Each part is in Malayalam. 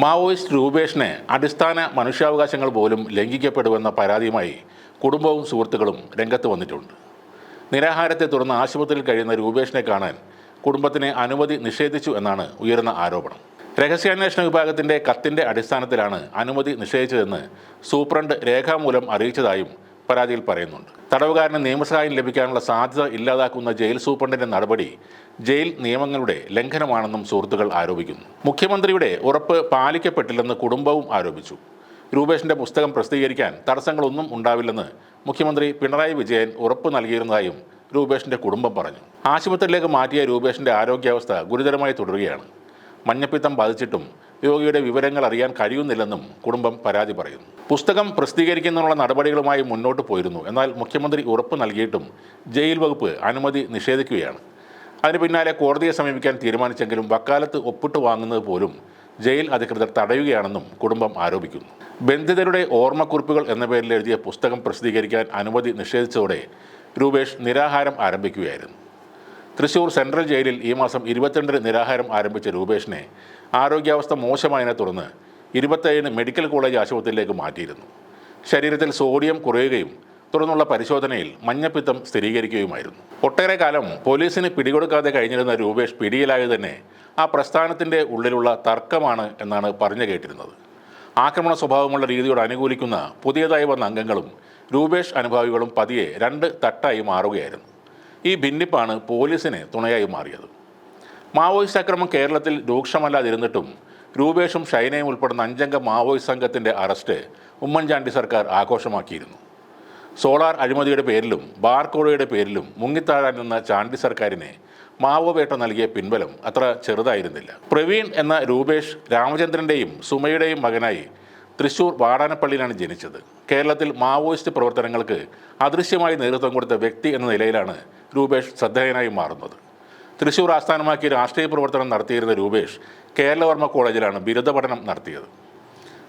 മാവോയിസ്റ്റ് രൂപേഷിനെ അടിസ്ഥാന മനുഷ്യാവകാശങ്ങൾ പോലും ലംഘിക്കപ്പെടുമെന്ന പരാതിയുമായി കുടുംബവും സുഹൃത്തുക്കളും രംഗത്ത് വന്നിട്ടുണ്ട്. നിരാഹാരത്തെ തുടർന്ന് ആശുപത്രിയിൽ കഴിയുന്ന രൂപേഷിനെ കാണാൻ കുടുംബത്തിന് അനുമതി നിഷേധിച്ചു എന്നാണ് ഉയർന്ന ആരോപണം. രഹസ്യാന്വേഷണ വിഭാഗത്തിൻ്റെ കത്തിൻ്റെ അടിസ്ഥാനത്തിലാണ് അനുമതി നിഷേധിച്ചതെന്ന് സൂപ്രണ്ട് രേഖാമൂലം അറിയിച്ചതായും പരാതിയിൽ പറയുന്നുണ്ട്. തടവുകാരന് നിയമസഹായം ലഭിക്കാനുള്ള സാധ്യത ഇല്ലാതാക്കുന്ന ജയിൽ സൂപ്രണ്ടിൻ്റെ നടപടി ജയിൽ നിയമങ്ങളുടെ ലംഘനമാണെന്നും സുഹൃത്തുക്കൾ ആരോപിക്കുന്നു. മുഖ്യമന്ത്രിയുടെ ഉറപ്പ് പാലിക്കപ്പെട്ടില്ലെന്ന് കുടുംബവും ആരോപിച്ചു. രൂപേഷിൻ്റെ പുസ്തകം പ്രസിദ്ധീകരിക്കാൻ തടസ്സങ്ങളൊന്നും ഉണ്ടാവില്ലെന്ന് മുഖ്യമന്ത്രി പിണറായി വിജയൻ ഉറപ്പ് നൽകിയിരുന്നതായും രൂപേഷിൻ്റെ കുടുംബം പറഞ്ഞു. ആശുപത്രിയിലേക്ക് മാറ്റിയ രൂപേഷിൻ്റെ ആരോഗ്യാവസ്ഥ ഗുരുതരമായി തുടരുകയാണ്. മഞ്ഞപ്പിത്തം ബാധിച്ചിട്ടും രോഗിയുടെ വിവരങ്ങൾ അറിയാൻ കഴിയുന്നില്ലെന്നും കുടുംബം പരാതി പറയുന്നു. പുസ്തകം പ്രസിദ്ധീകരിക്കുന്നതിനുള്ള നടപടികളുമായി മുന്നോട്ട് പോയിരുന്നു. എന്നാൽ മുഖ്യമന്ത്രി ഉറപ്പ് നൽകിയിട്ടും ജയിൽ വകുപ്പ് അനുമതി നിഷേധിക്കുകയാണ്. അതിന് പിന്നാലെ കോടതിയെ സമീപിക്കാൻ തീരുമാനിച്ചെങ്കിലും വക്കാലത്ത് ഒപ്പിട്ട് വാങ്ങുന്നത് പോലും ജയിൽ അധികൃതർ തടയുകയാണെന്നും കുടുംബം ആരോപിക്കുന്നു. ബന്ധിതരുടെ ഓർമ്മക്കുറിപ്പുകൾ എന്ന പേരിൽ എഴുതിയ പുസ്തകം പ്രസിദ്ധീകരിക്കാൻ അനുമതി നിഷേധിച്ചതോടെ രൂപേഷ് നിരാഹാരം ആരംഭിക്കുകയായിരുന്നു. തൃശൂർ സെൻട്രൽ ജയിലിൽ ഈ മാസം 22 നിരാഹാരം ആരംഭിച്ച രൂപേഷിനെ ആരോഗ്യാവസ്ഥ മോശമായതിനെ തുടർന്ന് 27 മെഡിക്കൽ കോളേജ് ആശുപത്രിയിലേക്ക് മാറ്റിയിരുന്നു. ശരീരത്തിൽ സോഡിയം കുറയുകയും തുടർന്നുള്ള പരിശോധനയിൽ മഞ്ഞപ്പിത്തം സ്ഥിരീകരിക്കുകയുമായിരുന്നു. ഒട്ടേറെ കാലം പോലീസിന് പിടികൊടുക്കാതെ കഴിഞ്ഞിരുന്ന രൂപേഷ് പിടിയിലായത് തന്നെ ആ പ്രസ്ഥാനത്തിൻ്റെ ഉള്ളിലുള്ള തർക്കമാണ് എന്നാണ് പറഞ്ഞു കേട്ടിരുന്നത്. ആക്രമണ സ്വഭാവമുള്ള രീതിയോട് അനുകൂലിക്കുന്ന പുതിയതായി വന്ന അംഗങ്ങളും രൂപേഷ് അനുഭാവികളും പതിയെ 2 തട്ടായി മാറുകയായിരുന്നു. ഈ ഭിന്നിപ്പാണ് പോലീസിന് തുണയായി മാറിയത്. മാവോയിസ്റ്റ് ആക്രമണം കേരളത്തിൽ രൂക്ഷമല്ലാതിരുന്നിട്ടും രൂപേഷും ഷൈനയും ഉൾപ്പെടുന്ന 5-അംഗ മാവോയിസ്റ്റ് സംഘത്തിൻ്റെ അറസ്റ്റ് ഉമ്മൻചാണ്ടി സർക്കാർ ആഘോഷമാക്കിയിരുന്നു. സോളാർ അഴിമതിയുടെ പേരിലും ബാർക്കോഴയുടെ പേരിലും മുങ്ങിത്താഴാൻ നിന്ന ചാണ്ടി സർക്കാരിനെ മാവോവേട്ട നൽകിയ പിൻബലം അത്ര ചെറുതായിരുന്നില്ല. പ്രവീൺ എന്ന രൂപേഷ് രാമചന്ദ്രൻ്റെയും സുമയുടെയും മകനായി തൃശൂർ വാടാനപ്പള്ളിയിലാണ് ജനിച്ചത്. കേരളത്തിൽ മാവോയിസ്റ്റ് പ്രവർത്തനങ്ങൾക്ക് അദൃശ്യമായി നേതൃത്വം കൊടുത്ത വ്യക്തി എന്ന നിലയിലാണ് രൂപേഷ് ശ്രദ്ധേയനായി മാറുന്നത്. തൃശൂർ ആസ്ഥാനമാക്കി രാഷ്ട്രീയ പ്രവർത്തനം നടത്തിയിരുന്ന രൂപേഷ് കേരളവർമ്മ കോളേജിലാണ് ബിരുദ പഠനം നടത്തിയത്.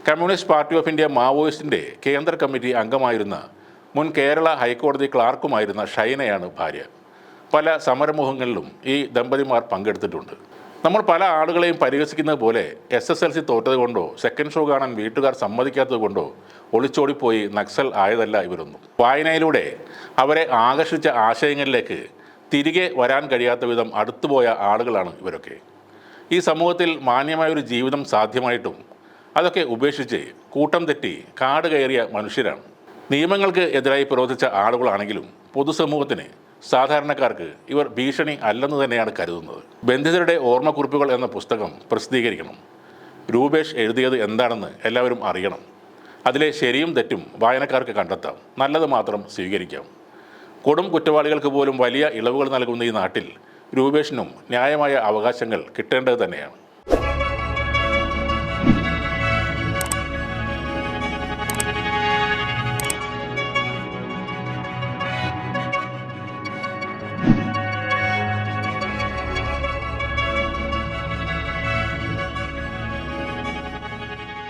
കമ്മ്യൂണിസ്റ്റ് പാർട്ടി ഓഫ് ഇന്ത്യ മാവോയിസ്റ്റിൻ്റെ കേന്ദ്ര കമ്മിറ്റി അംഗമായിരുന്ന മുൻ കേരള ഹൈക്കോടതി ക്ലാർക്കുമായിരുന്ന ഷൈനയാണ് ഭാര്യ. പല സമരമുഖങ്ങളിലും ഈ ദമ്പതിമാർ പങ്കെടുത്തിട്ടുണ്ട്. നമ്മൾ പല ആളുകളെയും പരിഹസിക്കുന്നത് പോലെ SSLC തോറ്റത് കൊണ്ടോ സെക്കൻഡ് ഷോ കാണാൻ വീട്ടുകാർ സമ്മതിക്കാത്തത് കൊണ്ടോ ഒളിച്ചോടിപ്പോയി നക്സൽ ആയതല്ല ഇവരൊന്നും. വായനയിലൂടെ അവരെ ആകർഷിച്ച ആശയങ്ങളിലേക്ക് തിരികെ വരാൻ കഴിയാത്ത വിധം അടുത്തുപോയ ആളുകളാണ് ഇവരൊക്കെ. ഈ സമൂഹത്തിൽ മാന്യമായൊരു ജീവിതം സാധ്യമായിട്ടും അതൊക്കെ ഉപേക്ഷിച്ച് കൂട്ടം തെറ്റി കാട് കയറിയ മനുഷ്യരാണ്. നിയമങ്ങൾക്ക് എതിരായി പ്രവർത്തിച്ച ആളുകളാണെങ്കിലും പൊതുസമൂഹത്തിന് സാധാരണക്കാർക്ക് ഇവർ ഭീഷണി അല്ലെന്ന് തന്നെയാണ് കരുതുന്നത്. ബന്ധിതരുടെ ഓർമ്മക്കുറിപ്പുകൾ എന്ന പുസ്തകം പ്രസിദ്ധീകരിക്കണം. രൂപേഷ് എഴുതിയത് എന്താണെന്ന് എല്ലാവരും അറിയണം. അതിലെ ശരിയും തെറ്റും വായനക്കാർക്ക് കണ്ടെത്താം. നല്ലത് മാത്രം സ്വീകരിക്കാം. കൊടും കുറ്റവാളികൾക്ക് പോലും വലിയ ഇളവുകൾ നൽകുന്ന ഈ നാട്ടിൽ രൂപേഷിനും ന്യായമായ അവകാശങ്ങൾ കിട്ടേണ്ടത് തന്നെയാണ്.